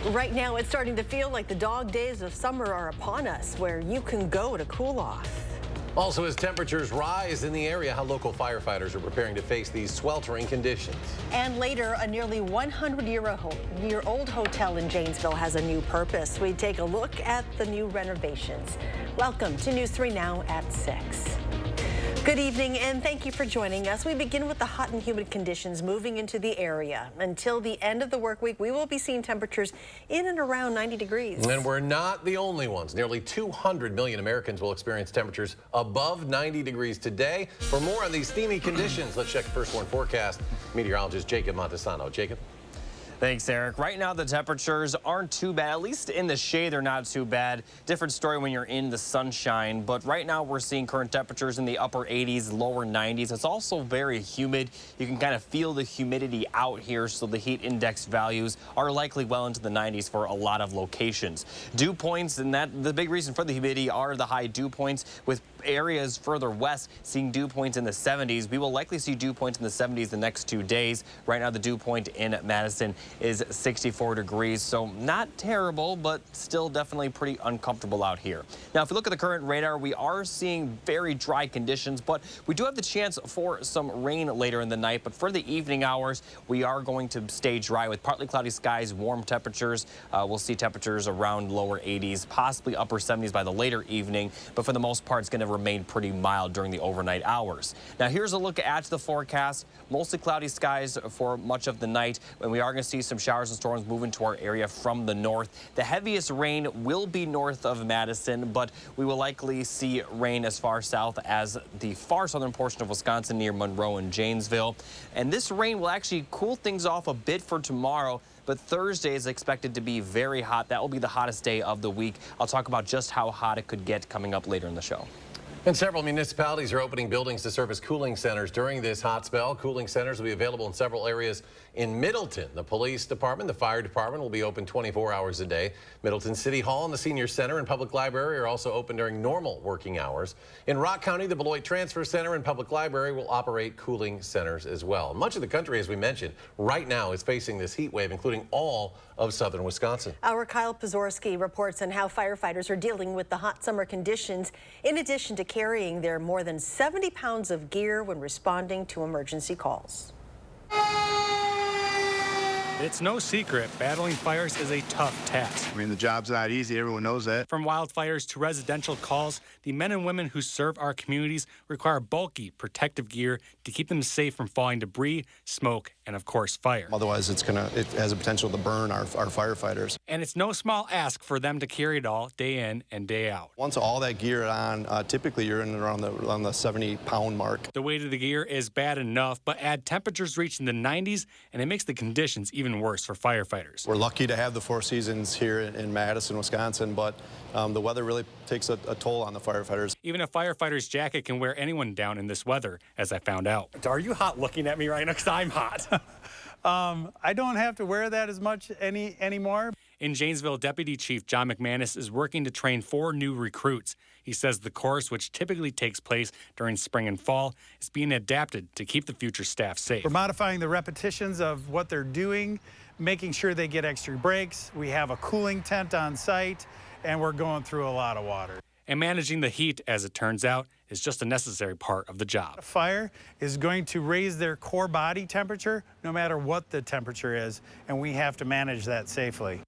Right now, it's starting to feel like the dog days of summer are upon us, where you can go to cool off. Also, as temperatures rise in the area, how local firefighters are preparing to face these sweltering conditions. And later, a nearly 100-year-old hotel in Janesville has a new purpose. We take a look at the new renovations. Welcome to News 3 Now at 6. Good evening, and thank you for joining us. We begin with the hot and humid conditions moving into the area. Until the end of the work week, we will be seeing temperatures in and around 90 degrees. And we're not the only ones. Nearly 200 million Americans will experience temperatures above 90 degrees today. For more on these steamy conditions, let's check the first warn forecast. Meteorologist Jacob Montesano. Jacob? Thanks, Eric. Right now, the temperatures aren't too bad. At least in the shade, they're not too bad. Different story when you're in the sunshine. But right now, we're seeing current temperatures in the upper 80s, lower 90s. It's also very humid. You can kind of feel the humidity out here, so the heat index values are likely well into the 90s for a lot of locations. Dew points, and the big reason for the humidity are the high dew points, with areas further west seeing dew points in the 70s. We will likely see dew points in the 70s the next 2 days. Right now, the dew point in Madison is 64 degrees, so not terrible, but still definitely pretty uncomfortable out here. Now, if we look at the current radar, we are seeing very dry conditions, but we do have the chance for some rain later in the night. But for the evening hours, we are going to stay dry with partly cloudy skies, warm temperatures. We'll see temperatures around lower 80s, possibly upper 70s by the later evening, but for the most part, it's going to remain pretty mild during the overnight hours. Now, here's a look at the forecast. Mostly cloudy skies for much of the night, and we are going to see some showers and storms move into our area from the north. The heaviest rain will be north of Madison, but we will likely see rain as far south as the far southern portion of Wisconsin near Monroe and Janesville. And this rain will actually cool things off a bit for tomorrow, but Thursday is expected to be very hot. That will be the hottest day of the week. I'll talk about just how hot it could get coming up later in the show. And several municipalities are opening buildings to serve as cooling centers during this hot spell. Cooling centers will be available in several areas in Middleton. The police department, the fire department will be open 24 hours a day. Middleton City Hall and the Senior Center and Public Library are also open during normal working hours. In Rock County, the Beloit Transfer Center and Public Library will operate cooling centers as well. Much of the country, as we mentioned, right now is facing this heat wave, including all of southern Wisconsin. Our Kyle Pozorski reports on how firefighters are dealing with the hot summer conditions, in addition to carrying their more than 70 pounds of gear when responding to emergency calls. It's no secret, battling fires is a tough task. I mean, the job's not easy. Everyone knows that. From wildfires to residential calls, the men and women who serve our communities require bulky protective gear to keep them safe from falling debris, smoke, and of course, fire. Otherwise, it has a potential to burn our firefighters. And it's no small ask for them to carry it all day in and day out. Once all that gear is on, typically you're in around the 70-pound mark. The weight of the gear is bad enough, but add temperatures reaching the 90s, and it makes the conditions even worse for firefighters. We're lucky to have the 4 seasons here in Madison, Wisconsin, but the weather really takes a toll on the firefighters. Even a firefighter's jacket can wear anyone down in this weather, as I found out. Are you hot looking at me right now? Because I'm hot. I don't have to wear that as much anymore. In Janesville, Deputy Chief John McManus is working to train 4 new recruits. He says the course, which typically takes place during spring and fall, is being adapted to keep the future staff safe. We're modifying the repetitions of what they're doing, making sure they get extra breaks. We have a cooling tent on site, and we're going through a lot of water. And managing the heat, as it turns out, is just a necessary part of the job. A fire is going to raise their core body temperature no matter what the temperature is, and we have to manage that safely.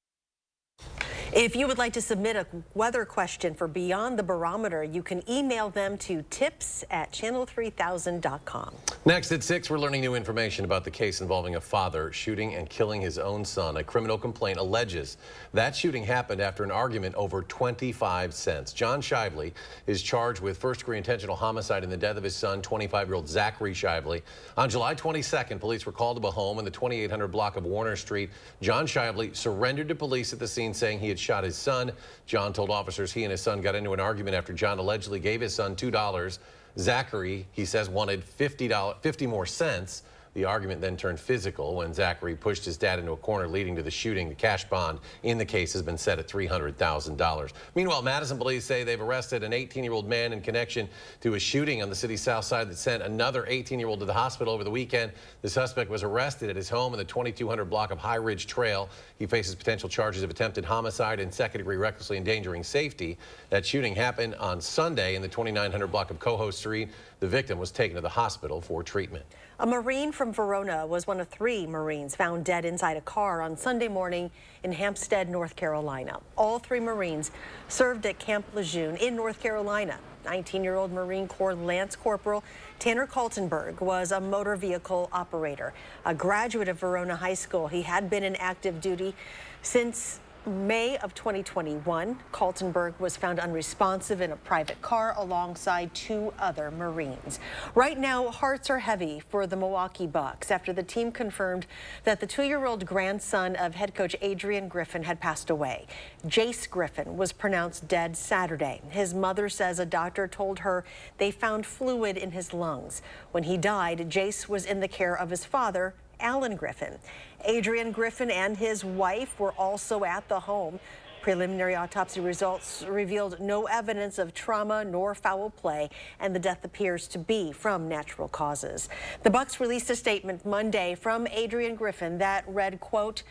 If you would like to submit a weather question for Beyond the Barometer, you can email them to tips@channel3000.com. Next at 6, we're learning new information about the case involving a father shooting and killing his own son. A criminal complaint alleges that shooting happened after an argument over 25 cents. John Shively is charged with first-degree intentional homicide in the death of his son, 25-year-old Zachary Shively. On July 22nd, police were called to a home in the 2800 block of Warner Street. John Shively surrendered to police at the scene, saying he had shot his son. John told officers he and his son got into an argument after John allegedly gave his son $2. Zachary, he says, wanted 50 more cents. The argument then turned physical when Zachary pushed his dad into a corner, leading to the shooting. The cash bond in the case has been set at $300,000. Meanwhile, Madison police say they've arrested an 18-year-old man in connection to a shooting on the city's south side that sent another 18-year-old to the hospital over the weekend. The suspect was arrested at his home in the 2200 block of High Ridge Trail. He faces potential charges of attempted homicide and second-degree recklessly endangering safety. That shooting happened on Sunday in the 2900 block of Coho Street. The victim was taken to the hospital for treatment. A Marine from Verona was one of 3 Marines found dead inside a car on Sunday morning in Hampstead, North Carolina. All 3 Marines served at Camp Lejeune in North Carolina. 19-year-old Marine Corps Lance Corporal Tanner Kaltenberg was a motor vehicle operator, a graduate of Verona High School. He had been in active duty since May of 2021. Kaltenberg was found unresponsive in a private car alongside 2 other Marines. Right now, hearts are heavy for the Milwaukee Bucks after the team confirmed that the 2-year-old grandson of head coach Adrian Griffin had passed away. Jace Griffin was pronounced dead Saturday. His mother says a doctor told her they found fluid in his lungs. When he died, Jace was in the care of his father, Alan Griffin. Adrian Griffin and his wife were also at the home. Preliminary autopsy results revealed no evidence of trauma nor foul play, and the death appears to be from natural causes. The Bucks released a statement Monday from Adrian Griffin that read, quote,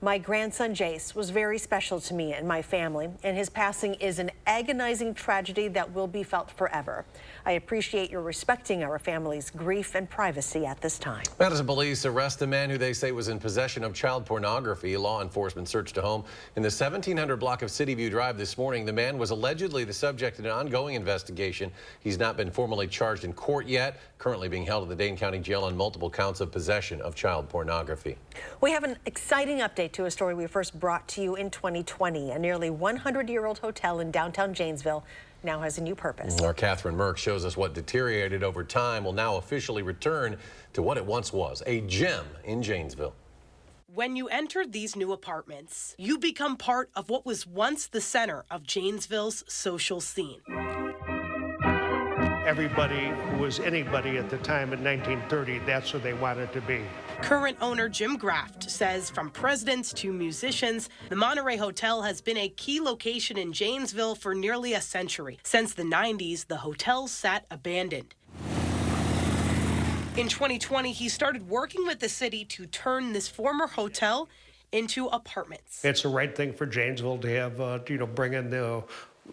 "My grandson Jace was very special to me and my family, and his passing is an agonizing tragedy that will be felt forever. I appreciate your respecting our family's grief and privacy at this time." Madison police arrest a man who they say was in possession of child pornography. Law enforcement searched a home in the 1700 block of City View Drive this morning. The man was allegedly the subject of an ongoing investigation. He's not been formally charged in court yet, currently being held at the Dane County Jail on multiple counts of possession of child pornography. We have an exciting update to a story we first brought to you in 2020. A nearly 100-year-old hotel in downtown Janesville now has a new purpose. Our Catherine Merck shows us what deteriorated over time will now officially return to what it once was, a gem in Janesville. When you enter these new apartments, you become part of what was once the center of Janesville's social scene. Everybody who was anybody at the time in 1930, that's who they wanted to be. Current owner Jim Graft says from presidents to musicians, the Monterey Hotel has been a key location in Janesville for nearly a century. Since the 90s, the hotel sat abandoned. In 2020, he started working with the city to turn this former hotel into apartments. It's the right thing for Janesville to have, bring in the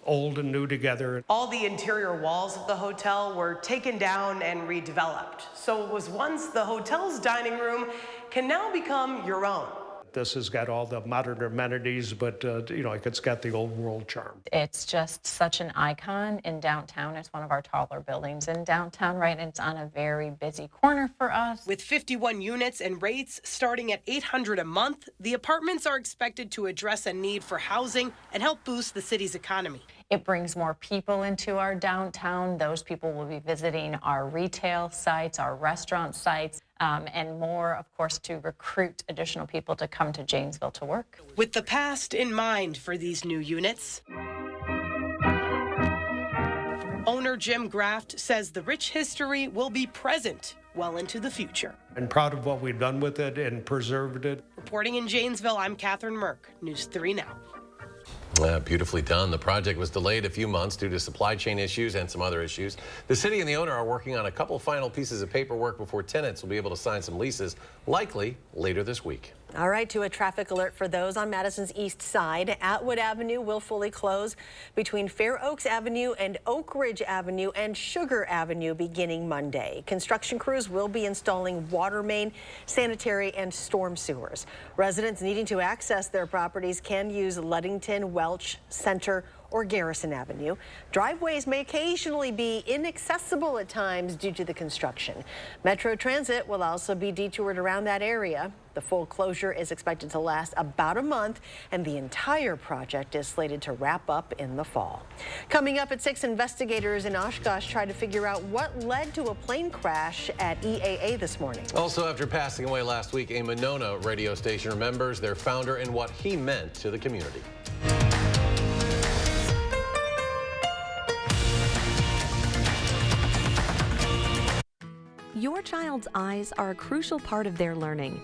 old and new together. All the interior walls of the hotel were taken down and redeveloped. So it was once the hotel's dining room can now become your own. This has got all the modern amenities, but, it's got the old world charm. It's just such an icon in downtown. It's one of our taller buildings in downtown, right? And it's on a very busy corner for us. With 51 units and rates starting at $800 a month, the apartments are expected to address a need for housing and help boost the city's economy. It brings more people into our downtown. Those people will be visiting our retail sites, our restaurant sites, and more, of course, to recruit additional people to come to Janesville to work. With the past in mind for these new units, owner Jim Graft says the rich history will be present well into the future. I'm proud of what we've done with it and preserved it. Reporting in Janesville, I'm Catherine Merck, News 3 Now. Beautifully done. The project was delayed a few months due to supply chain issues and some other issues. The city and the owner are working on a couple final pieces of paperwork before tenants will be able to sign some leases, likely later this week. All right, to a traffic alert for those on Madison's east side. Atwood Avenue will fully close between Fair Oaks Avenue and Oak Ridge Avenue and Sugar Avenue beginning Monday. Construction crews will be installing water main, sanitary, and storm sewers. Residents needing to access their properties can use Ludington, Welch, Center, or Garrison Avenue. Driveways may occasionally be inaccessible at times due to the construction. Metro Transit will also be detoured around that area. The full closure is expected to last about a month, and the entire project is slated to wrap up in the fall. Coming up at 6, investigators in Oshkosh try to figure out what led to a plane crash at EAA this morning. Also, after passing away last week, a Monona radio station remembers their founder and what he meant to the community. your child's eyes are a crucial part of their learning.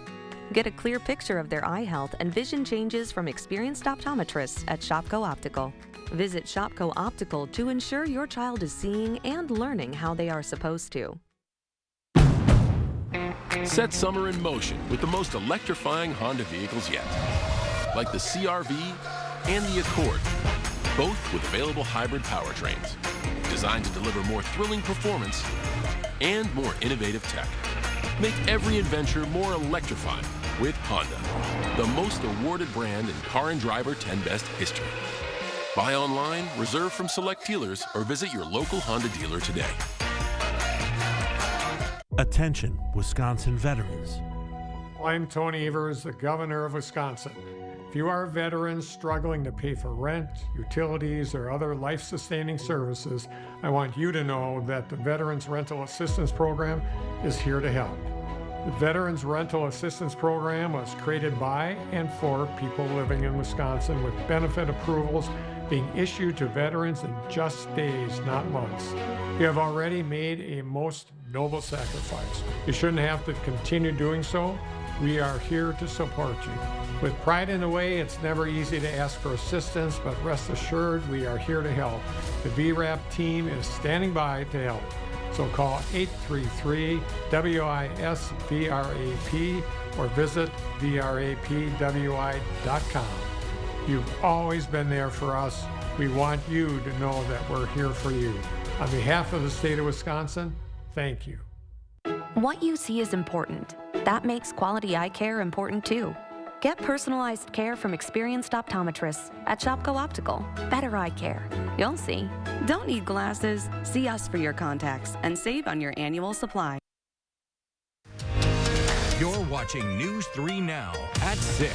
Get a clear picture of their eye health and vision changes from experienced optometrists at Shopko Optical. Visit Shopko Optical to ensure your child is seeing and learning how they are supposed to. Set summer in motion with the most electrifying Honda vehicles yet, like the CR-V and the Accord, both with available hybrid powertrains, designed to deliver more thrilling performance and more innovative tech. Make every adventure more electrifying with Honda, the most awarded brand in Car and Driver 10 Best history. Buy online, reserve from select dealers, or visit your local Honda dealer today. Attention, Wisconsin veterans. I'm Tony Evers, the governor of Wisconsin. If you are veterans struggling to pay for rent, utilities, or other life-sustaining services, I want you to know that the Veterans Rental Assistance Program is here to help. The Veterans Rental Assistance Program was created by and for people living in Wisconsin, with benefit approvals being issued to veterans in just days, not months. You have already made a most noble sacrifice. You shouldn't have to continue doing so. We are here to support you. With pride in the way, it's never easy to ask for assistance, but rest assured we are here to help. The VRAP team is standing by to help. So call 833-WISC-VRAP or visit VRAPWI.com. You've always been there for us. We want you to know that we're here for you. On behalf of the state of Wisconsin, thank you. What you see is important. That makes quality eye care important too. Get personalized care from experienced optometrists at Shopko Optical. Better eye care. You'll see. Don't need glasses. See us for your contacts and save on your annual supply. You're watching News 3 Now at 6.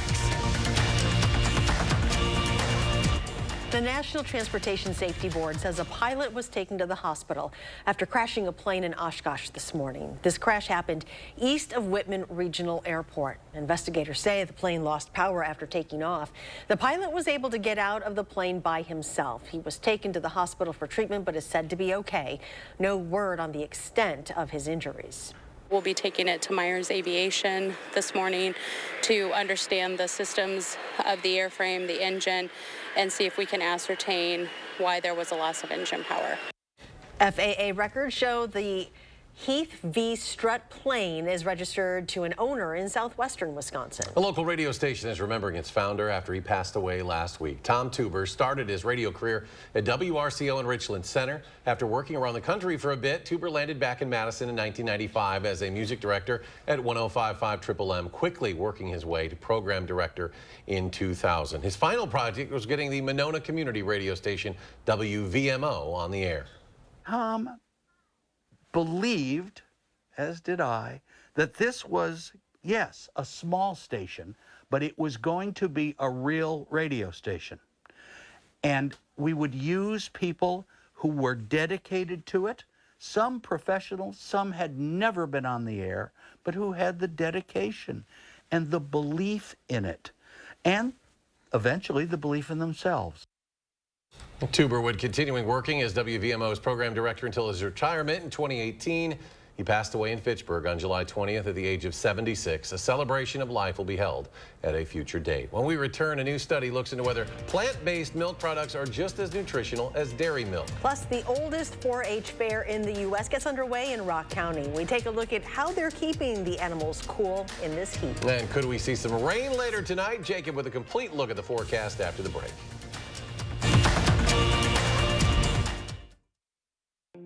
The National Transportation Safety Board says a pilot was taken to the hospital after crashing a plane in Oshkosh this morning. This crash happened east of Whitman Regional Airport. Investigators say the plane lost power after taking off. The pilot was able to get out of the plane by himself. He was taken to the hospital for treatment but is said to be okay. No word on the extent of his injuries. We'll be taking it to Myers Aviation this morning to understand the systems of the airframe, the engine, and see if we can ascertain why there was a loss of engine power. FAA records show the Heath V. Strutt plane is registered to an owner in southwestern Wisconsin. A local radio station is remembering its founder after he passed away last week. Tom Tuber started his radio career at WRCO in Richland Center. After working around the country for a bit, Tuber landed back in Madison in 1995 as a music director at 105.5 Triple M, quickly working his way to program director in 2000. His final project was getting the Monona community radio station WVMO on the air. Tom believed, as did I, that this was, yes, a small station, but it was going to be a real radio station. And we would use people who were dedicated to it, some professionals, some had never been on the air, but who had the dedication and the belief in it, and eventually the belief in themselves. Tuber would continue working as WVMO's program director until his retirement in 2018. He passed away in Fitchburg on July 20th at the age of 76. A celebration of life will be held at a future date. When we return, a new study looks into whether plant-based milk products are just as nutritional as dairy milk. Plus, the oldest 4-H fair in the U.S. gets underway in Rock County. We take a look at how they're keeping the animals cool in this heat. And could we see some rain later tonight? Jacob with a complete look at the forecast after the break.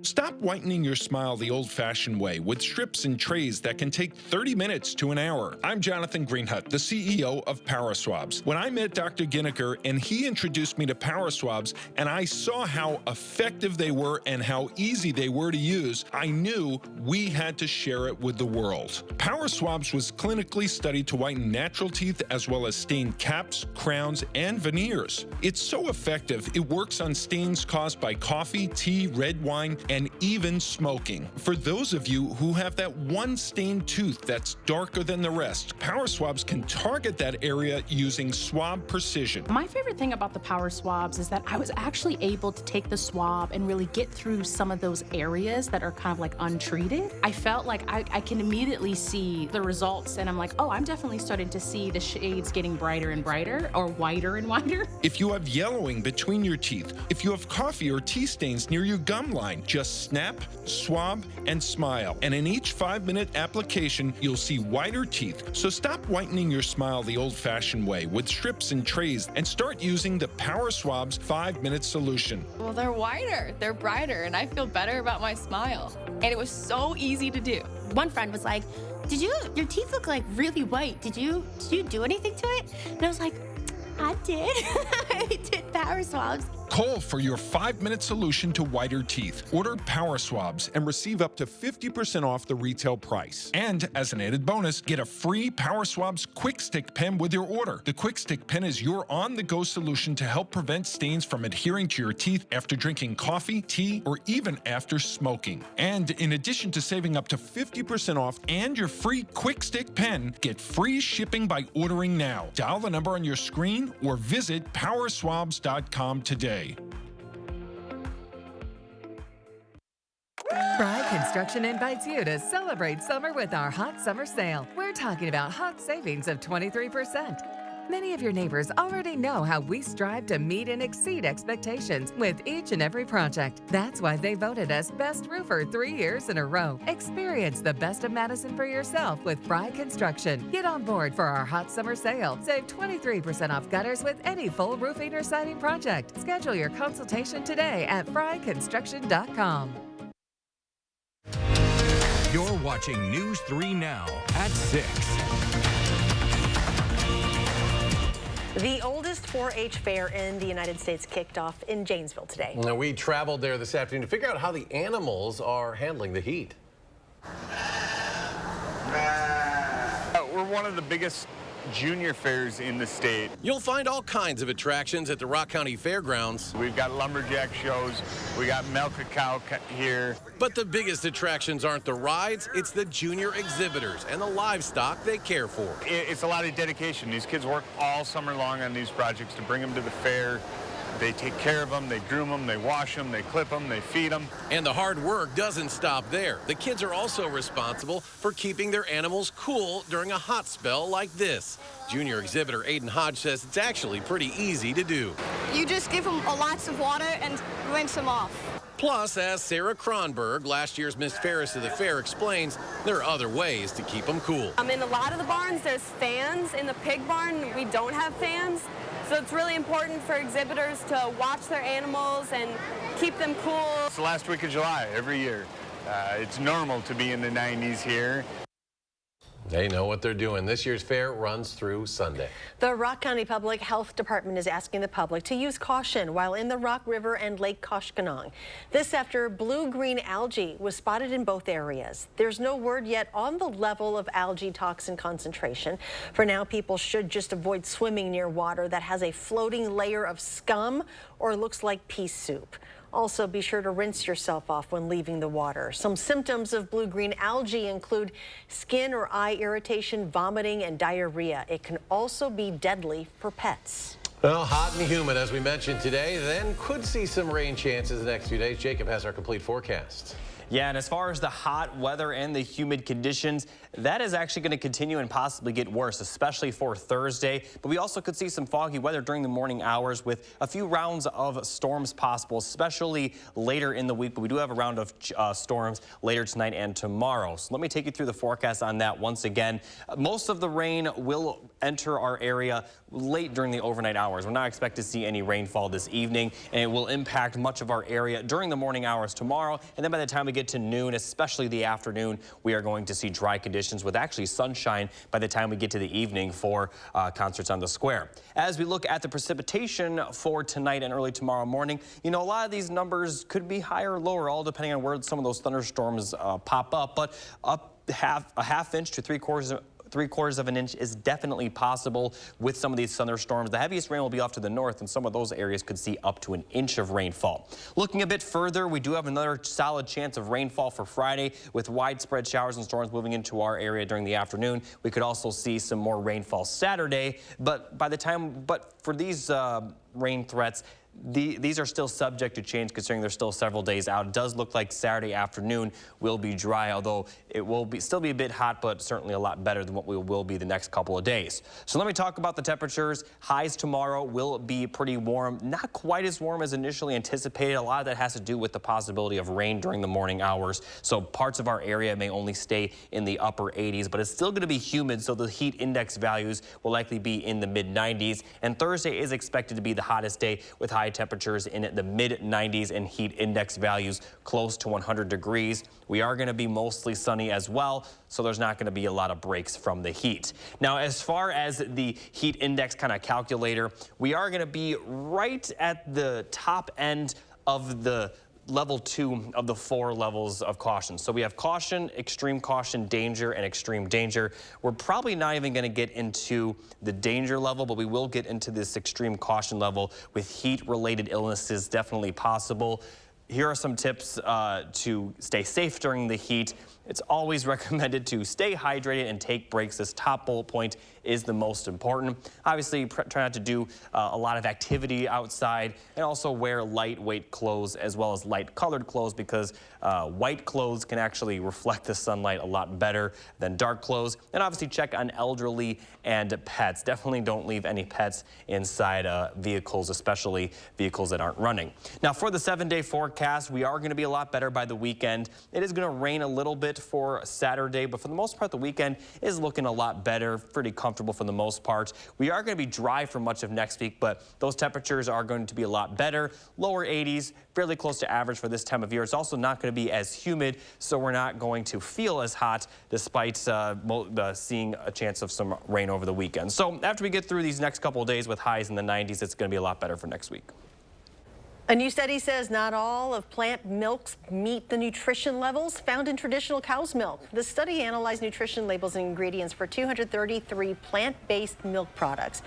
Stop whitening your smile the old-fashioned way with strips and trays that can take 30 minutes to an hour. I'm Jonathan Greenhut, the CEO of Power Swabs. When I met Dr. Ginneker and he introduced me to Power Swabs and I saw how effective they were and how easy they were to use, I knew we had to share it with the world. Power Swabs was clinically studied to whiten natural teeth as well as stain caps, crowns, and veneers. It's so effective, it works on stains caused by coffee, tea, red wine, and and even smoking. For those of you who have that one stained tooth that's darker than the rest, Power Swabs can target that area using swab precision. My favorite thing about the Power Swabs is that I was actually able to take the swab and really get through some of those areas that are kind of like untreated. I felt like I can immediately see the results, and I'm like, oh, I'm definitely starting to see the shades getting brighter and brighter, or whiter and whiter. If you have yellowing between your teeth, if you have coffee or tea stains near your gum line, just snap, swab, and smile. And in each 5-minute application, you'll see whiter teeth. So stop whitening your smile the old-fashioned way with strips and trays and start using the Power Swabs 5-minute solution. Well, they're whiter, they're brighter, and I feel better about my smile. And it was so easy to do. One friend was like, your teeth look like really white. Did you do anything to it? And I was like, I did. I did Power Swabs. Call for your 5-minute solution to whiter teeth. Order Power Swabs and receive up to 50% off the retail price. And as an added bonus, get a free Power Swabs Quick Stick pen with your order. The Quick Stick pen is your on-the-go solution to help prevent stains from adhering to your teeth after drinking coffee, tea, or even after smoking. And in addition to saving up to 50% off and your free Quick Stick pen, get free shipping by ordering now. Dial the number on your screen or visit powerswabs.com today. Bride Construction invites you to celebrate summer with our hot summer sale. We're talking about hot savings of 23%. Many of your neighbors already know how we strive to meet and exceed expectations with each and every project. That's why they voted us Best Roofer 3 years in a row. Experience the best of Madison for yourself with Bride Construction. Get on board for our hot summer sale. Save 23% off gutters with any full roofing or siding project. Schedule your consultation today at fryconstruction.com. You're watching News 3 Now at 6. The oldest 4-H fair in the United States kicked off in Janesville today. Now, we traveled there this afternoon to figure out how the animals are handling the heat. We're one of the biggest junior fairs in the state. You'll find all kinds of attractions at the Rock County Fairgrounds. We've got lumberjack shows, we got milk a cow here. But the biggest attractions aren't the rides, it's the junior exhibitors and the livestock they care for. It's a lot of dedication. These kids work all summer long on these projects to bring them to the fair. They take care of them, they groom them, they wash them, they clip them, they feed them. And the hard work doesn't stop there. The kids are also responsible for keeping their animals cool during a hot spell like this. Junior exhibitor Aiden Hodge says it's actually pretty easy to do. You just give them lots of water and rinse them off. Plus, as Sarah Kronberg, last year's Miss Ferris of the Fair, explains, there are other ways to keep them cool. In a lot of the barns, there's fans. In the pig barn, we don't have fans. So it's really important for exhibitors to watch their animals and keep them cool. It's the last week of July every year. It's normal to be in the 90s here. They know what they're doing. This year's fair runs through Sunday. The Rock County Public Health Department is asking the public to use caution while in the Rock River and Lake Koshkonong. This after blue-green algae was spotted in both areas. There's no word yet on the level of algae toxin concentration. For now, people should just avoid swimming near water that has a floating layer of scum or looks like pea soup. Also, be sure to rinse yourself off when leaving the water. Some symptoms of blue-green algae include skin or eye irritation, vomiting, and diarrhea. It can also be deadly for pets. Well, hot and humid, as we mentioned today, then could see some rain chances the next few days. Jacob has our complete forecast. Yeah, and as far as the hot weather and the humid conditions, that is actually going to continue and possibly get worse, especially for Thursday. But we also could see some foggy weather during the morning hours with a few rounds of storms possible, especially later in the week. But we do have a round of storms later tonight and tomorrow. So let me take you through the forecast on that once again. Most of the rain will enter our area late during the overnight hours. We're not expected to see any rainfall this evening, and it will impact much of our area during the morning hours tomorrow. And then by the time we get to noon, especially the afternoon, we are going to see dry conditions with actually sunshine by the time we get to the evening for concerts on the square. As we look at the precipitation for tonight and early tomorrow morning, you know, a lot of these numbers could be higher or lower, all depending on where some of those thunderstorms pop up, but up a half inch to 3/4 3/4 of an inch is definitely possible with some of these thunderstorms. The heaviest rain will be off to the north, and some of those areas could see up to an inch of rainfall. Looking a bit further, we do have another solid chance of rainfall for Friday with widespread showers and storms moving into our area during the afternoon. We could also see some more rainfall Saturday, but for these rain threats, these are still subject to change considering they're still several days out. It does look like Saturday afternoon will be dry, although it will still be a bit hot, but certainly a lot better than what we will be the next couple of days. So let me talk about the temperatures. Highs tomorrow will be pretty warm, not quite as warm as initially anticipated. A lot of that has to do with the possibility of rain during the morning hours. So parts of our area may only stay in the upper 80s, but it's still going to be humid, so the heat index values will likely be in the mid-90s. And Thursday is expected to be the hottest day with high temperatures in the mid-90s and heat index values close to 100 degrees. We are going to be mostly sunny as well, so there's not going to be a lot of breaks from the heat. Now, as far as the heat index kind of calculator, we are going to be right at the top end of the level 2 of the 4 levels of caution. So we have caution, extreme caution, danger, and extreme danger. We're probably not even going to get into the danger level, but we will get into this extreme caution level with heat-related illnesses definitely possible. Here are some tips to stay safe during the heat. It's always recommended to stay hydrated and take breaks. This top bullet point is the most important. Obviously, try not to do a lot of activity outside, and also wear lightweight clothes as well as light colored clothes, because white clothes can actually reflect the sunlight a lot better than dark clothes. And obviously check on elderly and pets. Definitely don't leave any pets inside vehicles, especially vehicles that aren't running. Now, for the 7-day forecast, we are going to be a lot better by the weekend. It is going to rain a little bit for Saturday, but for the most part, the weekend is looking a lot better, pretty comfortable for the most part. We are going to be dry for much of next week, but those temperatures are going to be a lot better. Lower 80s, fairly close to average for this time of year. It's also not going to be as humid, so we're not going to feel as hot despite seeing a chance of some rain over the weekend. So after we get through these next couple of days with highs in the 90s, it's going to be a lot better for next week. A new study says not all of plant milks meet the nutrition levels found in traditional cow's milk. The study analyzed nutrition labels and ingredients for 233 plant-based milk products.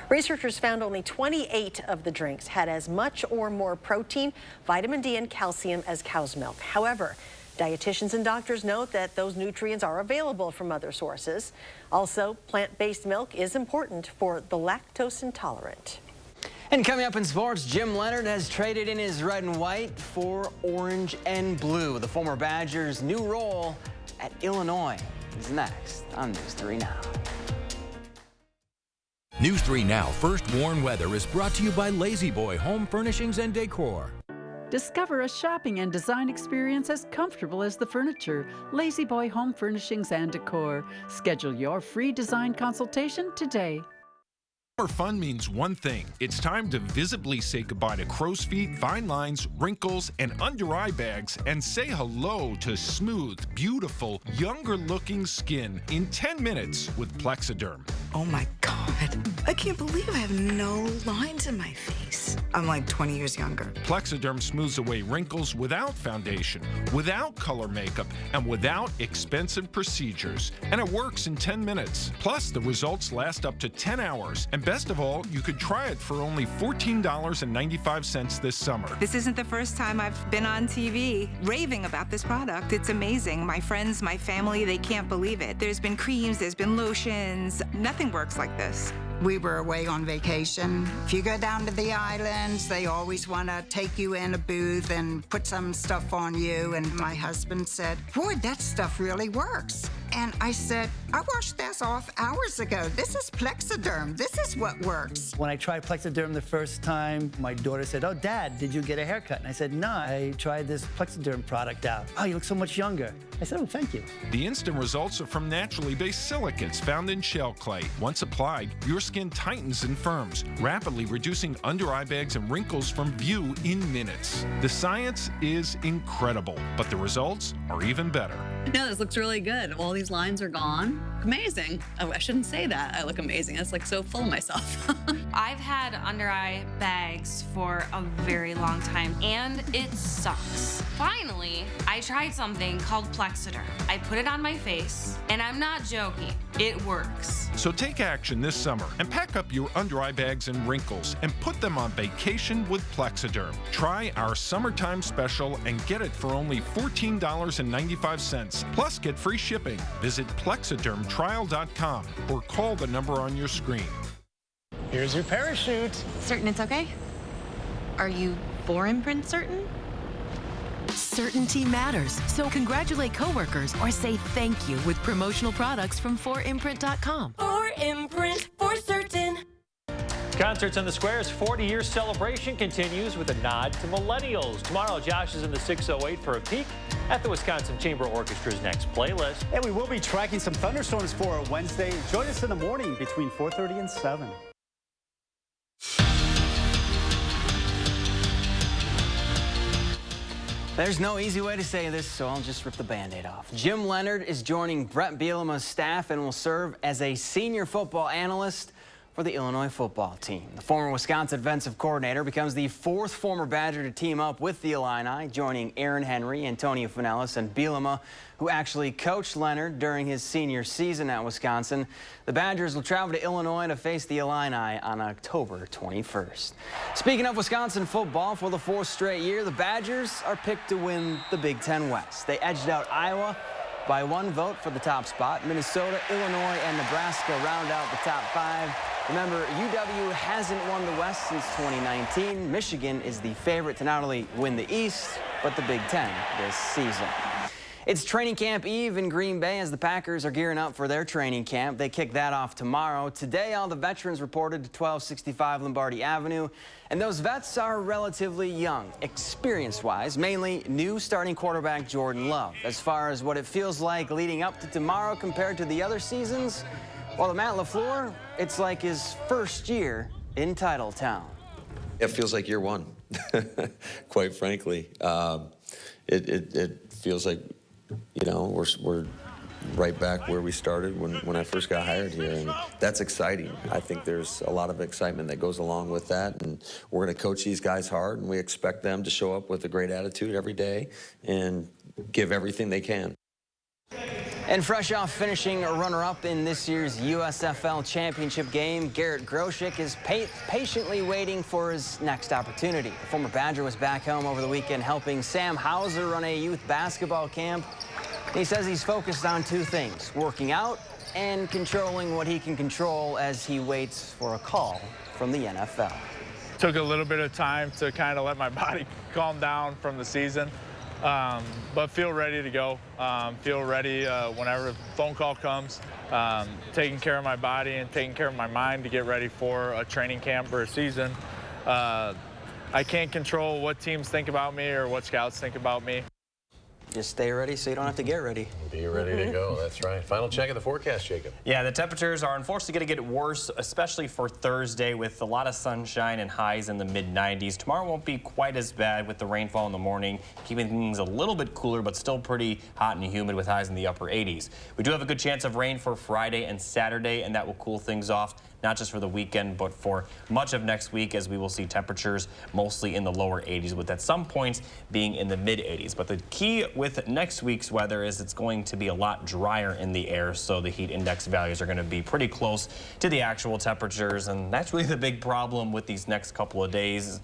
Researchers found only 28 of the drinks had as much or more protein, vitamin D, and calcium as cow's milk. However, dietitians and doctors note that those nutrients are available from other sources. Also, plant-based milk is important for the lactose intolerant. And coming up in sports, Jim Leonard has traded in his red and white for orange and blue. The former Badgers' new role at Illinois is next on News 3 Now. News 3 Now First Warn Weather is brought to you by Lazy Boy Home Furnishings and Decor. Discover a shopping and design experience as comfortable as the furniture. Lazy Boy Home Furnishings and Decor. Schedule your free design consultation today. Summer fun means one thing. It's time to visibly say goodbye to crow's feet, fine lines, wrinkles, and under-eye bags, and say hello to smooth, beautiful, younger-looking skin in 10 minutes with Plexiderm. Oh my God, I can't believe I have no lines in my face. I'm like 20 years younger. Plexiderm smooths away wrinkles without foundation, without color makeup, and without expensive procedures. And it works in 10 minutes. Plus, the results last up to 10 hours. And best of all, you could try it for only $14.95 this summer. This isn't the first time I've been on TV raving about this product. It's amazing. My friends, my family, they can't believe it. There's been creams, there's been lotions. Nothing works like this. We were away on vacation. If you go down to the islands, they always want to take you in a booth and put some stuff on you. And my husband said, boy, that stuff really works. And I said, I washed this off hours ago. This is Plexiderm. This is what works. When I tried Plexiderm the first time, my daughter said, oh, Dad, did you get a haircut? And I said, no, I tried this Plexiderm product out. Oh, you look so much younger. I said, oh, thank you. The instant results are from naturally based silicates found in shell clay. Once applied, your skin tightens and firms, rapidly reducing under-eye bags and wrinkles from view in minutes. The science is incredible, but the results are even better. Yeah, this looks really good. All these lines are gone. Amazing. Oh, I shouldn't say that. I look amazing. That's like so full of myself. I've had under eye bags for a very long time, and it sucks. Finally, I tried something called Plexiderm. I put it on my face, and I'm not joking. It works. So take action this summer and pack up your under eye bags and wrinkles and put them on vacation with Plexiderm. Try our summertime special and get it for only $14.95. Plus, get free shipping. Visit plexidermtrial.com or call the number on your screen. Here's your parachute. Certain it's okay? Are you 4imprint certain? Certainty matters, so congratulate coworkers or say thank you with promotional products from 4imprint.com. 4imprint, for certain. Concerts on the Square's 40-year celebration continues with a nod to millennials. Tomorrow, Josh is in the 608 for a peek at the Wisconsin Chamber Orchestra's next playlist. And we will be tracking some thunderstorms for Wednesday. Join us in the morning between 4:30 and 7. There's no easy way to say this, so I'll just rip the Band-Aid off. Jim Leonard is joining Brett Bielema's staff and will serve as a senior football analyst for the Illinois football team. The former Wisconsin defensive coordinator becomes the fourth former Badger to team up with the Illini, joining Aaron Henry, Antonio Finellis, and Bielema, who actually coached Leonard during his senior season at Wisconsin. The Badgers will travel to Illinois to face the Illini on October 21st. Speaking of Wisconsin football, for the fourth straight year, the Badgers are picked to win the Big Ten West. They edged out Iowa by 1 vote for the top spot. Minnesota, Illinois, and Nebraska round out the top 5. Remember, UW hasn't won the West since 2019. Michigan is the favorite to not only win the East, but the Big Ten this season. It's training camp eve in Green Bay as the Packers are gearing up for their training camp. They kick that off tomorrow. Today, all the veterans reported to 1265 Lombardi Avenue. And those vets are relatively young, experience-wise, mainly new starting quarterback Jordan Love. As far as what it feels like leading up to tomorrow compared to the other seasons, well, to Matt LaFleur, it's like his first year in Titletown. It feels like year one, quite frankly. It feels like, you know, we're right back where we started when I first got hired here, and that's exciting. I think there's a lot of excitement that goes along with that, and we're going to coach these guys hard, and we expect them to show up with a great attitude every day and give everything they can. And fresh off finishing a runner-up in this year's USFL championship game, Garrett Groshek is patiently waiting for his next opportunity. The former Badger was back home over the weekend helping Sam Hauser run a youth basketball camp. He says he's focused on 2 things, working out and controlling what he can control as he waits for a call from the NFL. Took a little bit of time to kind of let my body calm down from the season. But feel ready to go. Feel ready whenever the phone call comes. Taking care of my body and taking care of my mind to get ready for a training camp or a season. I can't control what teams think about me or what scouts think about me. Just stay ready so you don't have to get ready. Be ready to go, that's right. Final check of the forecast, Jacob. Yeah, the temperatures are unfortunately going to get worse, especially for Thursday with a lot of sunshine and highs in the mid-90s. Tomorrow won't be quite as bad with the rainfall in the morning, keeping things a little bit cooler, but still pretty hot and humid with highs in the upper 80s. We do have a good chance of rain for Friday and Saturday, and that will cool things off, not just for the weekend, but for much of next week, as we will see temperatures mostly in the lower 80s, with at some points being in the mid-80s. But the key with next week's weather is it's going to be a lot drier in the air, so the heat index values are going to be pretty close to the actual temperatures, and that's really the big problem with these next couple of days.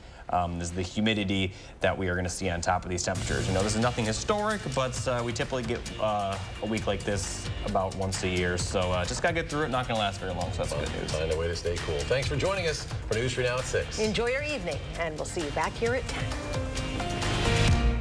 Is the humidity that we are going to see on top of these temperatures. You know, this is nothing historic, but we typically get a week like this about once a year, so just got to get through it. Not going to last very long, so that's good news. Find a way to stay cool. Thanks for joining us for News 3 Now at 6. Enjoy your evening, and we'll see you back here at 10.